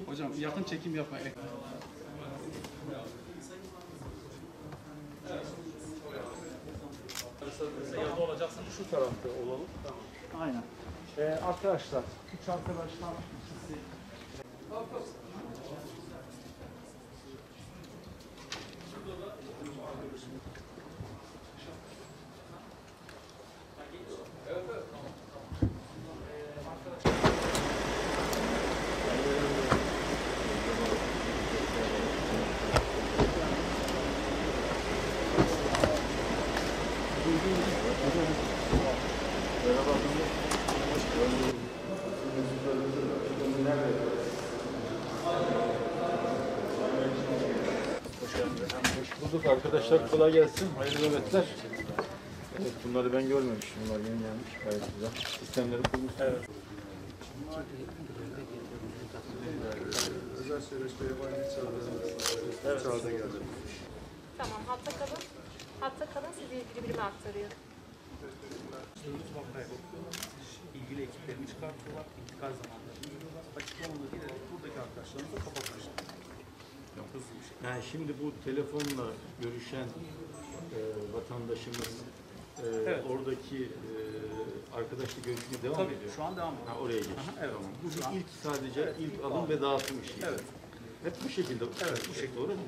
Hocam yakın çekim yapma. Yanında olacaksın, şu tarafta olalım. Tamam. Aynen. Arkadaşlar, üç arkadaşlar ikisi. Hoş bulduk arkadaşlar, kolay gelsin. Hayırlı nöbetler. Evet, bunları ben görmemiştim. Bunlar yeni gelmiş. Gayet güzel. Sistemleri kurmuş. Evet. Özel süreçte yabancı çağda geldi. Tamam, hatta kalın. Hatta kalın, sizi ilgili birime aktarıyor. İlgili ekiplerini çıkartıyorlar. İntikal zamanlarını biliyorlar. Açıklamalı giderek buradaki arkadaşlarımıza kapatmışlar. Hızlı bir şey. Yani şimdi bu telefonla görüşen vatandaşımız Evet. oradaki arkadaşla görüşmeye devam Tabii, ediyor. şu an devam ediyor. Ha, oraya geçiyor. Evet. Tamam. Bu Şu an- ilk sadece ilk alım ve dağıtım işi. Evet. Hep bu şekilde. Evet, bu şekilde. Doğru mu?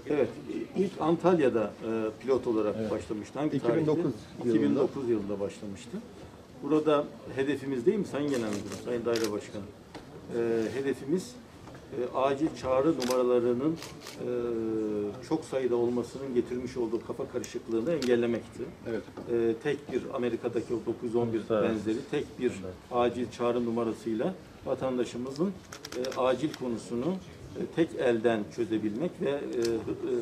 Evet, ilk Antalya'da pilot olarak başlamıştı. Hangi 2009 tarihte? 2009 yılında başlamıştı. Burada hedefimiz değil mi Sayın Genel Müdürüm, Sayın Daire Başkanı? Hedefimiz acil çağrı numaralarının çok sayıda olmasının getirmiş olduğu kafa karışıklığını engellemekti. Evet. Tek bir Amerika'daki o 911 benzeri tek bir acil çağrı numarasıyla vatandaşımızın acil konusunu tek elden çözebilmek ve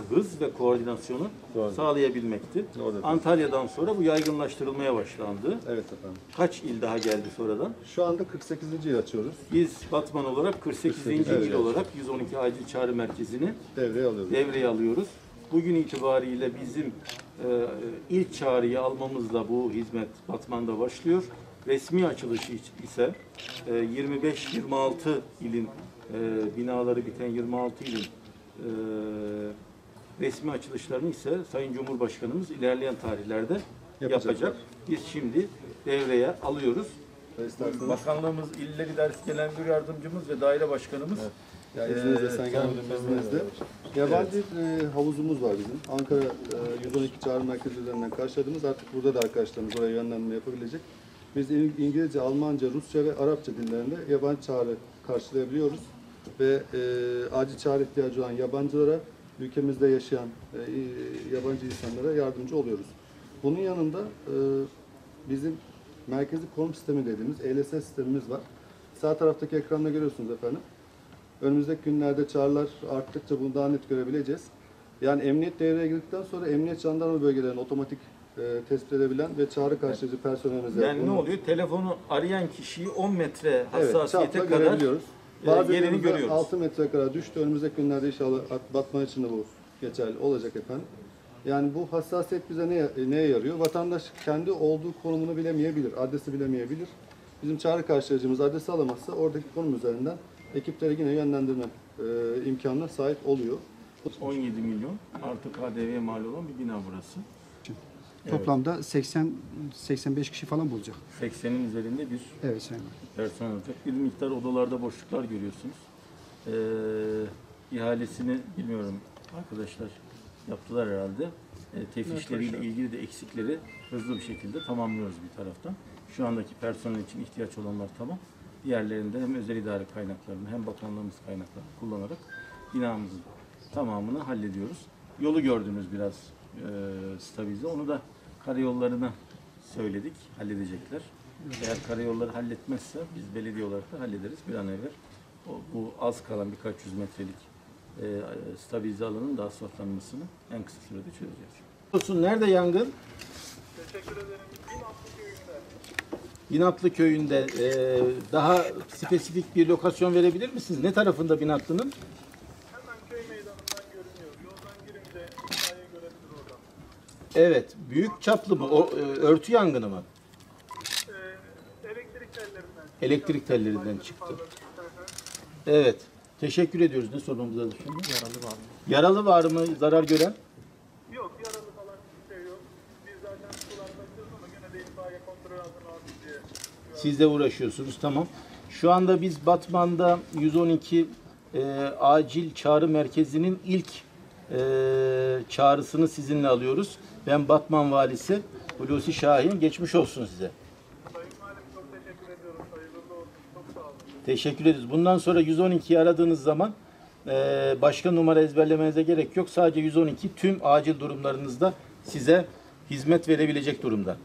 hız ve koordinasyonu sağlayabilmekti. Doğru. Antalya'dan sonra bu yaygınlaştırılmaya başlandı. Evet efendim. Kaç il daha geldi sonradan? Şu anda 48. yıl açıyoruz. Biz Batman olarak 48. Evet. il olarak 112 Acil Çağrı Merkezi'ni Devreye alıyoruz. devreye alıyoruz. Bugün itibariyle bizim ilk çağrıyı almamızla bu hizmet Batman'da başlıyor. Resmi açılışı ise 25-26 ilin binaları biten 26 ilin resmi açılışlarını ise Sayın Cumhurbaşkanımız ilerleyen tarihlerde yapacak. Biz şimdi devreye alıyoruz. Bakanlığımız, İller İdaresi Genel Müdür Yardımcımız ve Daire Başkanımız Ya izninizle Sayın Genel Müdürüm izninizle. Yabancı havuzumuz var bizim. Ankara 112 çağrı merkezi üzerinden karşıladığımız, artık burada da arkadaşlarımız oraya yönlendirme yapabilecek. Biz İngilizce, Almanca, Rusça ve Arapça dillerinde yabancı çağrı karşılayabiliyoruz. Ve acil çağrı ihtiyacı olan yabancılara, ülkemizde yaşayan yabancı insanlara yardımcı oluyoruz. Bunun yanında bizim merkezi konum sistemi dediğimiz ELS sistemimiz var. Sağ taraftaki ekranda görüyorsunuz efendim. Önümüzdeki günlerde çağrılar arttıkça bunu daha net görebileceğiz. Yani emniyet devreye girdikten sonra emniyet jandarma bölgelerini otomatik tespit edebilen ve çağrı karşılayıcı personelimize... Yani ne oluyor? Telefonu arayan kişiyi 10 metre hassasiyete çapla kadar görebiliyoruz. yerini görüyoruz. 6 metre kadar düştü. Önümüzdeki günlerde inşallah Batman için de bu geçerli olacak efendim. Yani bu hassasiyet bize neye yarıyor? Vatandaş kendi olduğu konumunu bilemeyebilir, adresi bilemeyebilir. Bizim çağrı karşılayıcımız adresi alamazsa oradaki konum üzerinden ekiplere yine yönlendirme imkanına sahip oluyor. 17 milyon artı KDV'ye mal olan bir bina burası. Toplamda 80-85 kişi falan bulacak. 80'in üzerinde bir Evet Sayın Valim. personel olacak. Bir miktar odalarda boşluklar görüyorsunuz. İhalesini bilmiyorum arkadaşlar yaptılar herhalde. Tefişleriyle ilgili de eksikleri hızlı bir şekilde tamamlıyoruz bir taraftan. Şu andaki personel için ihtiyaç olanlar tamam. Diğerlerinde hem özel idare kaynaklarını hem bakanlığımız kaynaklarını kullanarak binamızın tamamını hallediyoruz. Yolu gördünüz biraz stabilize. Onu da karayollarına söyledik, halledecekler. Eğer karayolları halletmezse biz belediye olarak da hallederiz bir an evvel. Bu az kalan birkaç yüz metrelik stabilize alanın da asfaltlanmasını en kısa sürede çözeceğiz. Nerede yangın? Teşekkür ederim. Binatlı köyünde daha spesifik bir lokasyon verebilir misiniz? Ne tarafında Binatlı'nın? Hemen köy meydanından Evet. Büyük çaplı mı? O örtü yangını mı? Elektrik tellerinden. Elektrik tellerinden çıktı. Evet. Teşekkür ediyoruz. Ne sormamız lazım şimdi? Yaralı var mı? Yaralı var mı? Zarar gören? Yok, yaralı falan bir şey yok. Biz zaten sular bakıyoruz ama gene de itfaiye kontrol altına aldık diye. Siz de uğraşıyorsunuz. Tamam. Şu anda biz Batman'da 112 acil çağrı merkezinin ilk çağrısını sizinle alıyoruz. Ben Batman Valisi Hulusi Şahin. Geçmiş olsun size. Sayın Valim çok teşekkür ediyoruz. Hayırlı olsun. Çok sağ olun. Teşekkür ederiz. Bundan sonra 112'yi aradığınız zaman başka numara ezberlemenize gerek yok. Sadece 112 tüm acil durumlarınızda size hizmet verebilecek durumda.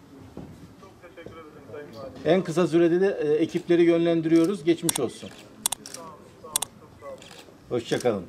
Çok teşekkür ederim Sayın Valim. En kısa sürede de ekipleri yönlendiriyoruz. Geçmiş olsun. Sağ olun. Sağ olun. Çok sağ olun. Hoşça kalın.